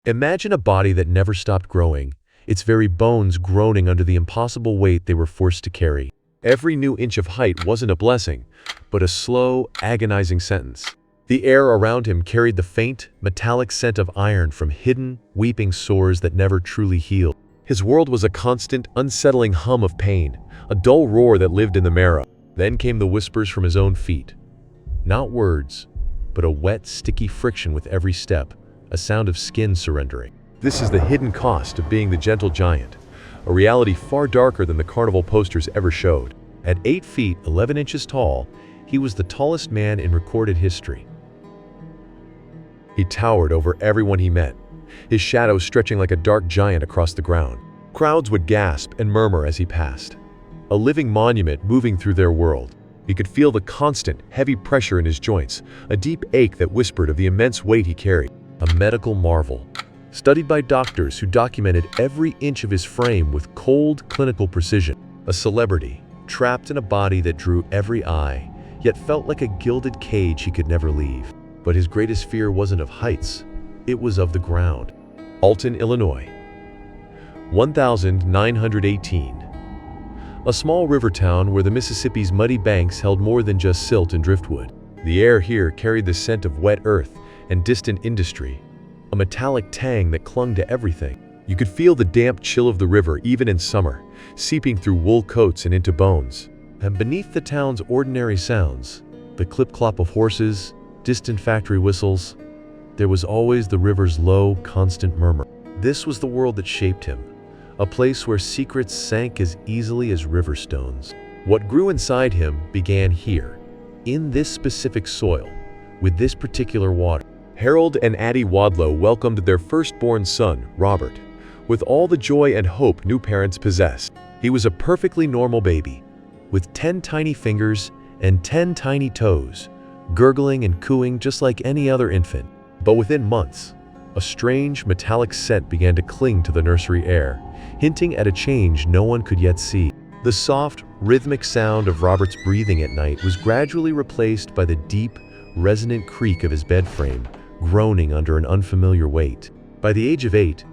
Imagine a body that never stopped growing, its very bones groaning under the impossible weight they were forced to carry. Every new inch of height wasn't a blessing, but a slow, agonizing sentence. The air around him carried the faint, metallic scent of iron from hidden, weeping sores that never truly healed. His world was a constant, unsettling hum of pain, a dull roar that lived in the marrow. Then came the whispers from his own feet. Not words, but a wet, sticky friction with every step, a sound of skin surrendering. This is the hidden cost of being the gentle giant, a reality far darker than the carnival posters ever showed. At 8 feet 11 inches tall, he was the tallest man in recorded history. He towered over everyone he met, his shadow stretching like a dark giant across the ground. Crowds would gasp and murmur as he passed, a living monument moving through their world. He could feel the constant, heavy pressure in his joints, a deep ache that whispered of the immense weight he carried. A medical marvel, studied by doctors who documented every inch of his frame with cold, clinical precision. A celebrity, trapped in a body that drew every eye, yet felt like a gilded cage he could never leave. But his greatest fear wasn't of heights, it was of the ground. Alton, Illinois, 1918. A small river town where the Mississippi's muddy banks held more than just silt and driftwood. The air here carried the scent of wet earth and distant industry, a metallic tang that clung to everything. You could feel the damp chill of the river even in summer, seeping through wool coats and into bones. And beneath the town's ordinary sounds, the clip-clop of horses, distant factory whistles, there was always the river's low, constant murmur. This was the world that shaped him, a place where secrets sank as easily as river stones. What grew inside him began here, in this specific soil, with this particular water. Harold and Addie Wadlow welcomed their firstborn son, Robert, with all the joy and hope new parents possess. He was a perfectly normal baby, with 10 tiny fingers and 10 tiny toes, gurgling and cooing just like any other infant. But within months, a strange metallic scent began to cling to the nursery air, hinting at a change no one could yet see. The soft, rhythmic sound of Robert's breathing at night was gradually replaced by the deep, resonant creak of his bed frame, groaning under an unfamiliar weight. By the age of 8,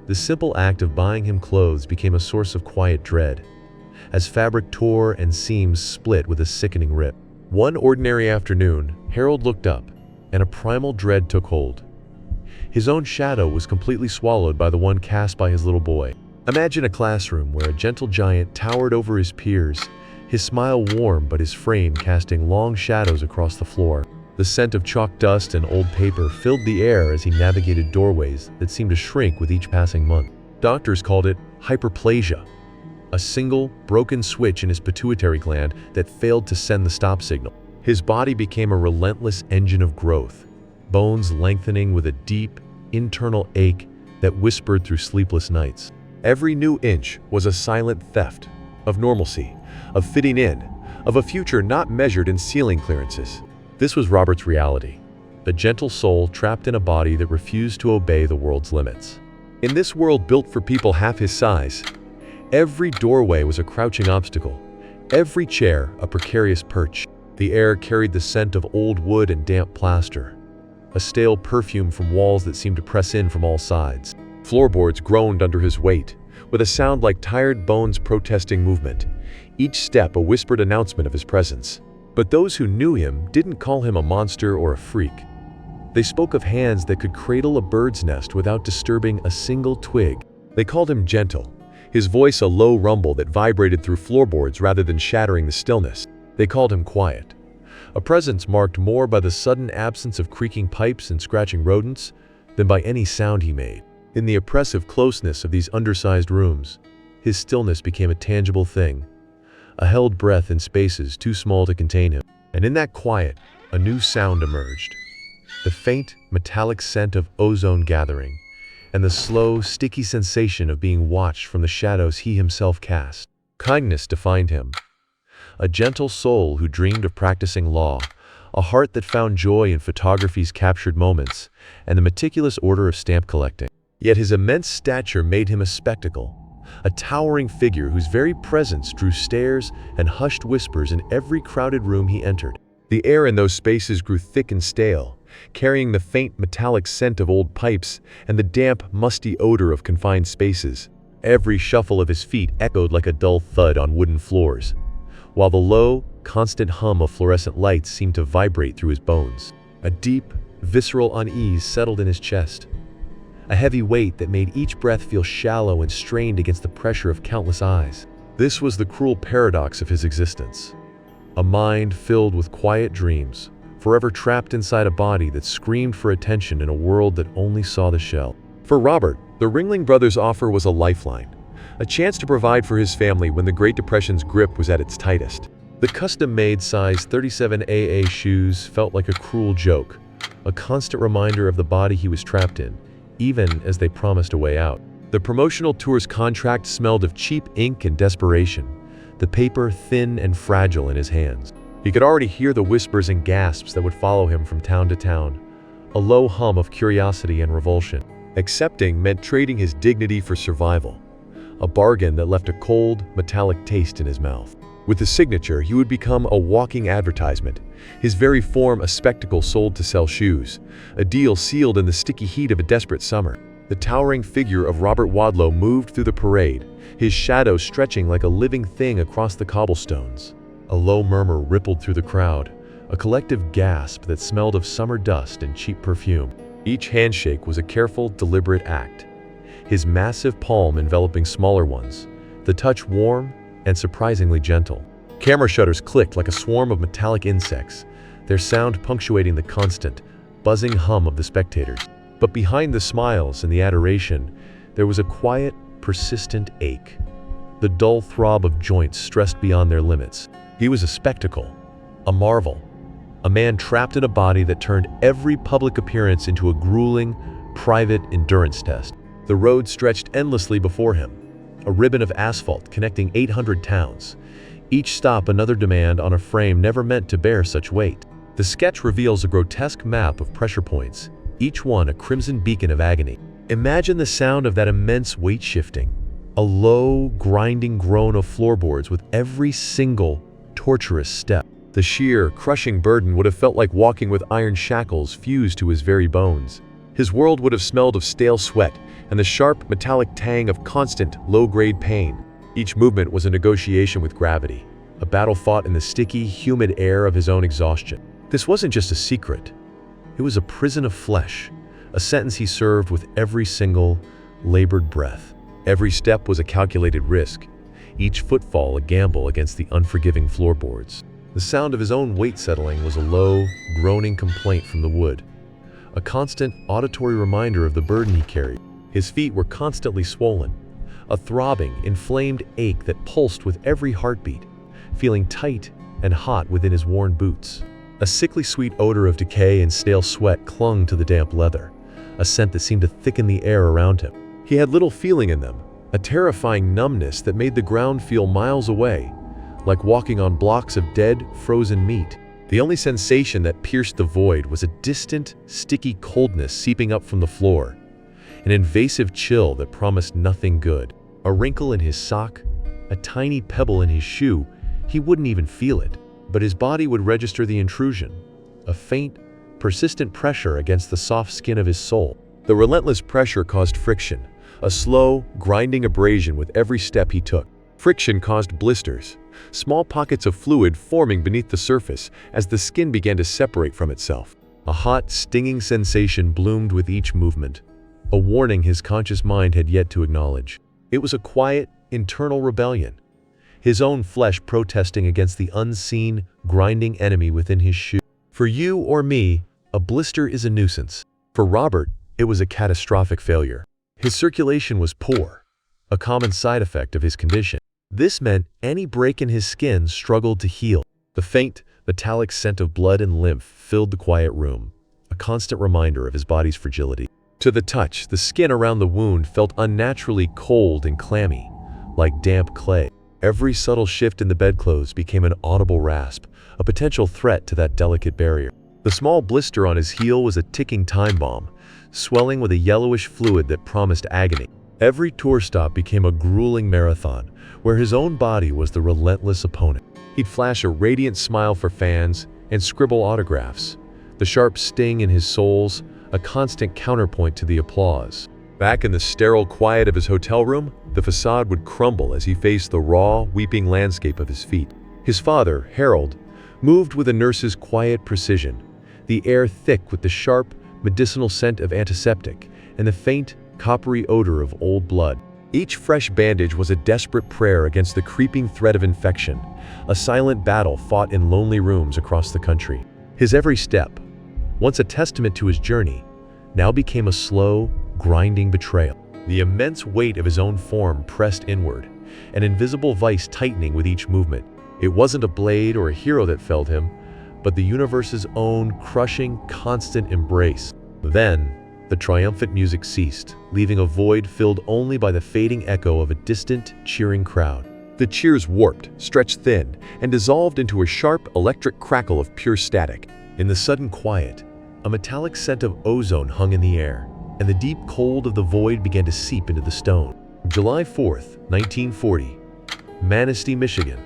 the simple act of buying him clothes became a source of quiet dread, as fabric tore and seams split with a sickening rip. One ordinary afternoon, Harold looked up, and a primal dread took hold. His own shadow was completely swallowed by the one cast by his little boy. Imagine a classroom where a gentle giant towered over his peers, his smile warm but his frame casting long shadows across the floor. The scent of chalk dust and old paper filled the air as he navigated doorways that seemed to shrink with each passing month. Doctors called it hyperplasia, a single, broken switch in his pituitary gland that failed to send the stop signal. His body became a relentless engine of growth, bones lengthening with a deep, internal ache that whispered through sleepless nights. Every new inch was a silent theft of normalcy, of fitting in, of a future not measured in ceiling clearances. This was Robert's reality, a gentle soul trapped in a body that refused to obey the world's limits. In this world built for people half his size, every doorway was a crouching obstacle, every chair a precarious perch. The air carried the scent of old wood and damp plaster, a stale perfume from walls that seemed to press in from all sides. Floorboards groaned under his weight, with a sound like tired bones protesting movement, each step a whispered announcement of his presence. But those who knew him didn't call him a monster or a freak. They spoke of hands that could cradle a bird's nest without disturbing a single twig. They called him gentle, his voice a low rumble that vibrated through floorboards rather than shattering the stillness. They called him quiet, a presence marked more by the sudden absence of creaking pipes and scratching rodents than by any sound he made. In the oppressive closeness of these undersized rooms, his stillness became a tangible thing, a held breath in spaces too small to contain him. And in that quiet, a new sound emerged. The faint, metallic scent of ozone gathering, and the slow, sticky sensation of being watched from the shadows he himself cast. Kindness defined him. A gentle soul who dreamed of practicing law, a heart that found joy in photography's captured moments, and the meticulous order of stamp collecting. Yet his immense stature made him a spectacle, a towering figure whose very presence drew stares and hushed whispers in every crowded room he entered. The air in those spaces grew thick and stale, carrying the faint metallic scent of old pipes and the damp, musty odor of confined spaces. Every shuffle of his feet echoed like a dull thud on wooden floors, while the low, constant hum of fluorescent lights seemed to vibrate through his bones. A deep, visceral unease settled in his chest, a heavy weight that made each breath feel shallow and strained against the pressure of countless eyes. This was the cruel paradox of his existence. A mind filled with quiet dreams, forever trapped inside a body that screamed for attention in a world that only saw the shell. For Robert, the Ringling Brothers' offer was a lifeline, a chance to provide for his family when the Great Depression's grip was at its tightest. The custom-made size 37AA shoes felt like a cruel joke, a constant reminder of the body he was trapped in, even as they promised a way out. The promotional tour's contract smelled of cheap ink and desperation, the paper thin and fragile in his hands. He could already hear the whispers and gasps that would follow him from town to town, a low hum of curiosity and revulsion. Accepting meant trading his dignity for survival, a bargain that left a cold, metallic taste in his mouth. With his signature, he would become a walking advertisement, his very form a spectacle sold to sell shoes, a deal sealed in the sticky heat of a desperate summer. The towering figure of Robert Wadlow moved through the parade, his shadow stretching like a living thing across the cobblestones. A low murmur rippled through the crowd, a collective gasp that smelled of summer dust and cheap perfume. Each handshake was a careful, deliberate act, his massive palm enveloping smaller ones, the touch warm and surprisingly gentle. Camera shutters clicked like a swarm of metallic insects, their sound punctuating the constant, buzzing hum of the spectators. But behind the smiles and the adoration, there was a quiet, persistent ache, the dull throb of joints stressed beyond their limits. He was a spectacle, a marvel, a man trapped in a body that turned every public appearance into a grueling, private endurance test. The road stretched endlessly before him, a ribbon of asphalt connecting 800 towns, each stop another demand on a frame never meant to bear such weight. The sketch reveals a grotesque map of pressure points, each one a crimson beacon of agony. Imagine the sound of that immense weight shifting, a low, grinding groan of floorboards with every single torturous step. The sheer, crushing burden would have felt like walking with iron shackles fused to his very bones. His world would have smelled of stale sweat and the sharp, metallic tang of constant, low-grade pain. Each movement was a negotiation with gravity, a battle fought in the sticky, humid air of his own exhaustion. This wasn't just a secret. It was a prison of flesh, a sentence he served with every single, labored breath. Every step was a calculated risk, each footfall a gamble against the unforgiving floorboards. The sound of his own weight settling was a low, groaning complaint from the wood, a constant auditory reminder of the burden he carried. His feet were constantly swollen, a throbbing, inflamed ache that pulsed with every heartbeat, feeling tight and hot within his worn boots. A sickly sweet odor of decay and stale sweat clung to the damp leather, a scent that seemed to thicken the air around him. He had little feeling in them, a terrifying numbness that made the ground feel miles away, like walking on blocks of dead, frozen meat. The only sensation that pierced the void was a distant, sticky coldness seeping up from the floor, an invasive chill that promised nothing good. A wrinkle in his sock, a tiny pebble in his shoe, he wouldn't even feel it, but his body would register the intrusion, a faint, persistent pressure against the soft skin of his soul. The relentless pressure caused friction, a slow, grinding abrasion with every step he took. Friction caused blisters, small pockets of fluid forming beneath the surface as the skin began to separate from itself. A hot, stinging sensation bloomed with each movement, a warning his conscious mind had yet to acknowledge. It was a quiet, internal rebellion, his own flesh protesting against the unseen, grinding enemy within his shoe. For you or me, a blister is a nuisance. For Robert, it was a catastrophic failure. His circulation was poor, a common side effect of his condition. This meant any break in his skin struggled to heal. The faint, metallic scent of blood and lymph filled the quiet room, a constant reminder of his body's fragility. To the touch, the skin around the wound felt unnaturally cold and clammy, like damp clay. Every subtle shift in the bedclothes became an audible rasp, a potential threat to that delicate barrier. The small blister on his heel was a ticking time bomb, swelling with a yellowish fluid that promised agony. Every tour stop became a grueling marathon, where his own body was the relentless opponent. He'd flash a radiant smile for fans and scribble autographs, the sharp sting in his soles, a constant counterpoint to the applause. Back in the sterile quiet of his hotel room, the facade would crumble as he faced the raw, weeping landscape of his feet. His father, Harold, moved with a nurse's quiet precision, the air thick with the sharp, medicinal scent of antiseptic and the faint, coppery odor of old blood. Each fresh bandage was a desperate prayer against the creeping threat of infection, a silent battle fought in lonely rooms across the country. His every step, once a testament to his journey, now became a slow, grinding betrayal. The immense weight of his own form pressed inward, an invisible vice tightening with each movement. It wasn't a blade or a hero that felled him, but the universe's own crushing, constant embrace. Then, the triumphant music ceased, leaving a void filled only by the fading echo of a distant, cheering crowd. The cheers warped, stretched thin, and dissolved into a sharp, electric crackle of pure static. In the sudden quiet, a metallic scent of ozone hung in the air, and the deep cold of the void began to seep into the stone. July 4th, 1940, Manistee, Michigan.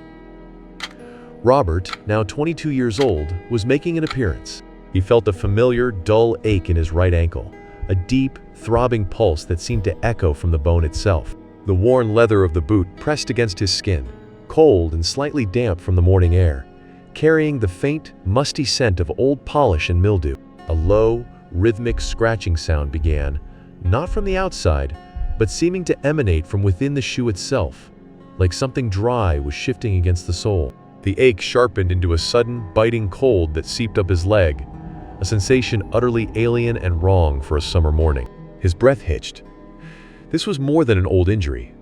Robert, now 22 years old, was making an appearance. He felt a familiar, dull ache in his right ankle, a deep, throbbing pulse that seemed to echo from the bone itself. The worn leather of the boot pressed against his skin, cold and slightly damp from the morning air, carrying the faint, musty scent of old polish and mildew. A low, rhythmic scratching sound began, not from the outside, but seeming to emanate from within the shoe itself, like something dry was shifting against the sole. The ache sharpened into a sudden, biting cold that seeped up his leg, a sensation utterly alien and wrong for a summer morning. His breath hitched. This was more than an old injury.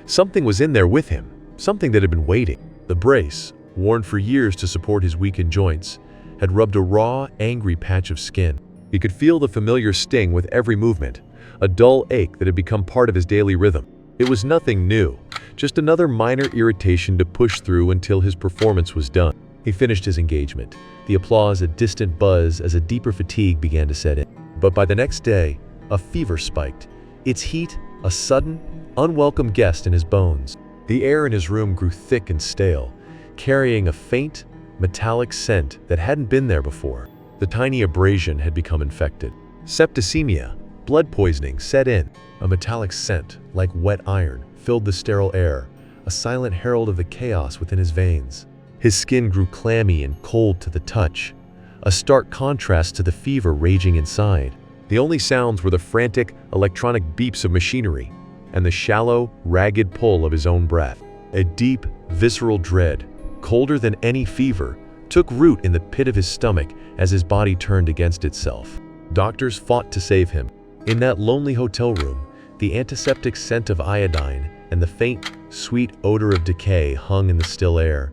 Something was in there with him, something that had been waiting. The brace, worn for years to support his weakened joints, had rubbed a raw, angry patch of skin. He could feel the familiar sting with every movement, a dull ache that had become part of his daily rhythm. It was nothing new, just another minor irritation to push through until his performance was done. He finished his engagement, the applause a distant buzz as a deeper fatigue began to set in. But by the next day, a fever spiked, its heat a sudden, unwelcome guest in his bones. The air in his room grew thick and stale, carrying a faint, metallic scent that hadn't been there before. The tiny abrasion had become infected. Septicemia, blood poisoning, set in. A metallic scent, like wet iron, filled the sterile air, a silent herald of the chaos within his veins. His skin grew clammy and cold to the touch, a stark contrast to the fever raging inside. The only sounds were the frantic, electronic beeps of machinery and the shallow, ragged pull of his own breath. A deep, visceral dread, colder than any fever, took root in the pit of his stomach as his body turned against itself. Doctors fought to save him. In that lonely hotel room, the antiseptic scent of iodine and the faint, sweet odor of decay hung in the still air,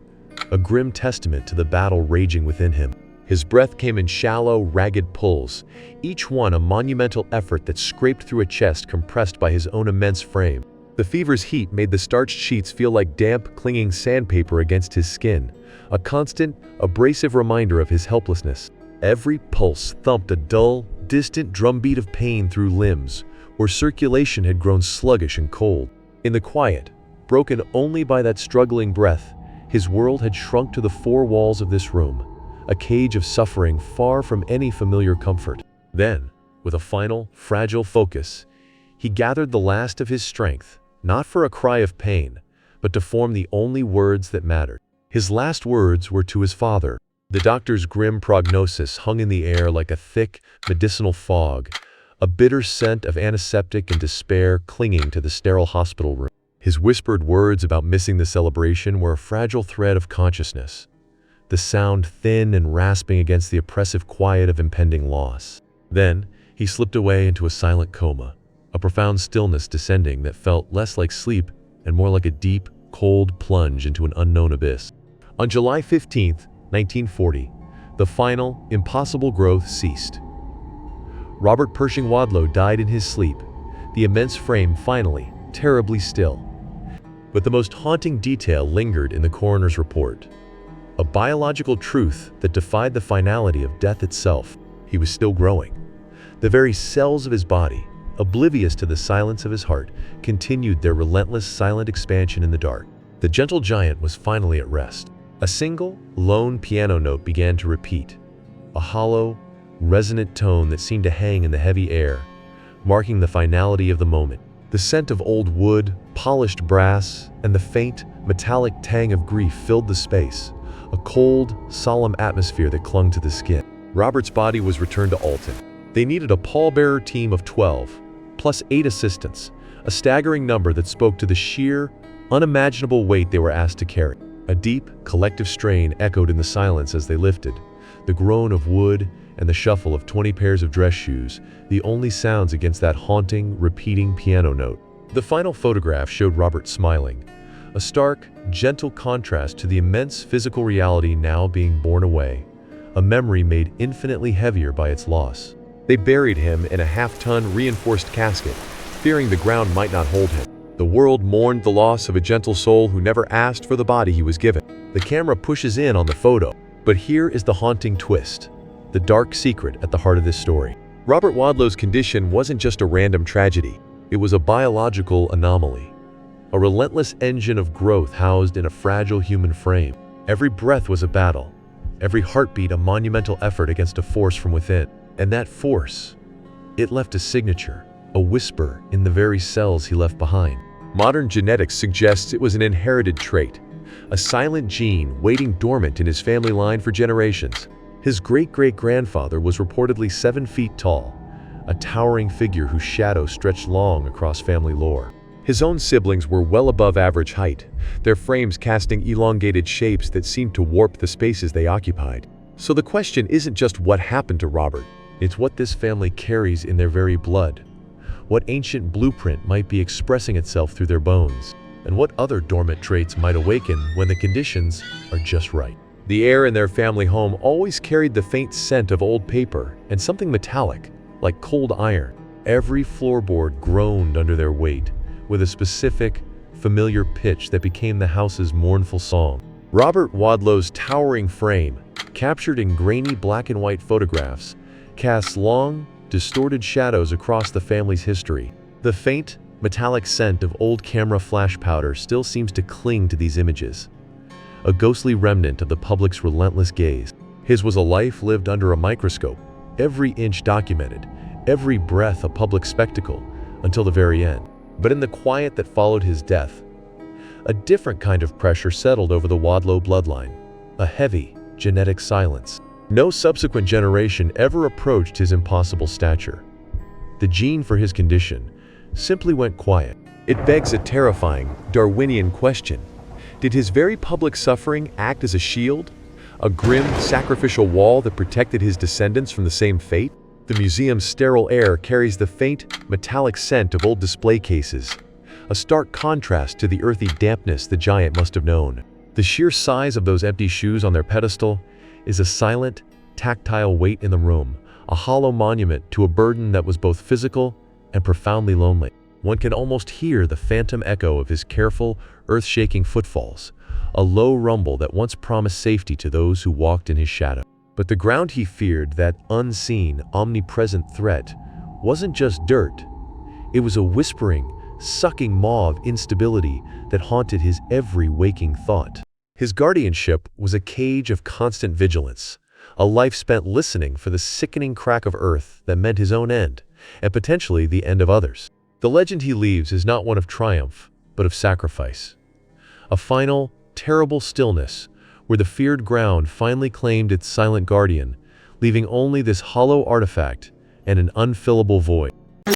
a grim testament to the battle raging within him. His breath came in shallow, ragged pulls, each one a monumental effort that scraped through a chest compressed by his own immense frame. The fever's heat made the starched sheets feel like damp, clinging sandpaper against his skin, a constant, abrasive reminder of his helplessness. Every pulse thumped a dull, distant drumbeat of pain through limbs, where circulation had grown sluggish and cold. In the quiet, broken only by that struggling breath, his world had shrunk to the four walls of this room, a cage of suffering far from any familiar comfort. Then, with a final, fragile focus, he gathered the last of his strength, not for a cry of pain, but to form the only words that mattered. His last words were to his father. The doctor's grim prognosis hung in the air like a thick, medicinal fog, a bitter scent of antiseptic and despair clinging to the sterile hospital room. His whispered words about missing the celebration were a fragile thread of consciousness, the sound thin and rasping against the oppressive quiet of impending loss. Then, he slipped away into a silent coma, a profound stillness descending that felt less like sleep and more like a deep, cold plunge into an unknown abyss. On July 15, 1940, the final, impossible growth ceased. Robert Pershing Wadlow died in his sleep, the immense frame finally, terribly still. But the most haunting detail lingered in the coroner's report. A biological truth that defied the finality of death itself. He was still growing. The very cells of his body, oblivious to the silence of his heart, continued their relentless, silent expansion in the dark. The gentle giant was finally at rest. A single, lone piano note began to repeat, a hollow, resonant tone that seemed to hang in the heavy air, marking the finality of the moment. The scent of old wood, polished brass, and the faint, metallic tang of grief filled the space, a cold, solemn atmosphere that clung to the skin. Robert's body was returned to Alton. They needed a pallbearer team of 12, plus 8 assistants, a staggering number that spoke to the sheer, unimaginable weight they were asked to carry. A deep, collective strain echoed in the silence as they lifted, the groan of wood and the shuffle of 20 pairs of dress shoes, the only sounds against that haunting, repeating piano note. The final photograph showed Robert smiling, a stark, gentle contrast to the immense physical reality now being borne away, a memory made infinitely heavier by its loss. They buried him in a half-ton reinforced casket, fearing the ground might not hold him. The world mourned the loss of a gentle soul who never asked for the body he was given. The camera pushes in on the photo, but here is the haunting twist, the dark secret at the heart of this story. Robert Wadlow's condition wasn't just a random tragedy, it was a biological anomaly, a relentless engine of growth housed in a fragile human frame. Every breath was a battle, every heartbeat a monumental effort against a force from within. And that force, it left a signature, a whisper in the very cells he left behind. Modern genetics suggests it was an inherited trait, a silent gene waiting dormant in his family line for generations. His great-great-grandfather was reportedly 7 feet tall, a towering figure whose shadow stretched long across family lore. His own siblings were well above average height, their frames casting elongated shapes that seemed to warp the spaces they occupied. So the question isn't just what happened to Robert, it's what this family carries in their very blood, what ancient blueprint might be expressing itself through their bones, and what other dormant traits might awaken when the conditions are just right. The air in their family home always carried the faint scent of old paper and something metallic, like cold iron. Every floorboard groaned under their weight, with a specific, familiar pitch that became the house's mournful song. Robert Wadlow's towering frame, captured in grainy black and white photographs, casts long, distorted shadows across the family's history. The faint, metallic scent of old camera flash powder still seems to cling to these images, a ghostly remnant of the public's relentless gaze. His was a life lived under a microscope, every inch documented, every breath a public spectacle, until the very end. But in the quiet that followed his death, a different kind of pressure settled over the Wadlow bloodline, a heavy, genetic silence. No subsequent generation ever approached his impossible stature. The gene for his condition simply went quiet. It begs a terrifying, Darwinian question. Did his very public suffering act as a shield? A grim, sacrificial wall that protected his descendants from the same fate? The museum's sterile air carries the faint, metallic scent of old display cases, a stark contrast to the earthy dampness the giant must have known. The sheer size of those empty shoes on their pedestal is a silent, tactile weight in the room, a hollow monument to a burden that was both physical and profoundly lonely. One can almost hear the phantom echo of his careful, earth-shaking footfalls, a low rumble that once promised safety to those who walked in his shadow. But the ground he feared, that unseen, omnipresent threat, wasn't just dirt. It was a whispering, sucking maw of instability that haunted his every waking thought. His guardianship was a cage of constant vigilance, a life spent listening for the sickening crack of earth that meant his own end, and potentially the end of others. The legend he leaves is not one of triumph, but of sacrifice. A final, terrible stillness, where the feared ground finally claimed its silent guardian, leaving only this hollow artifact and an unfillable void.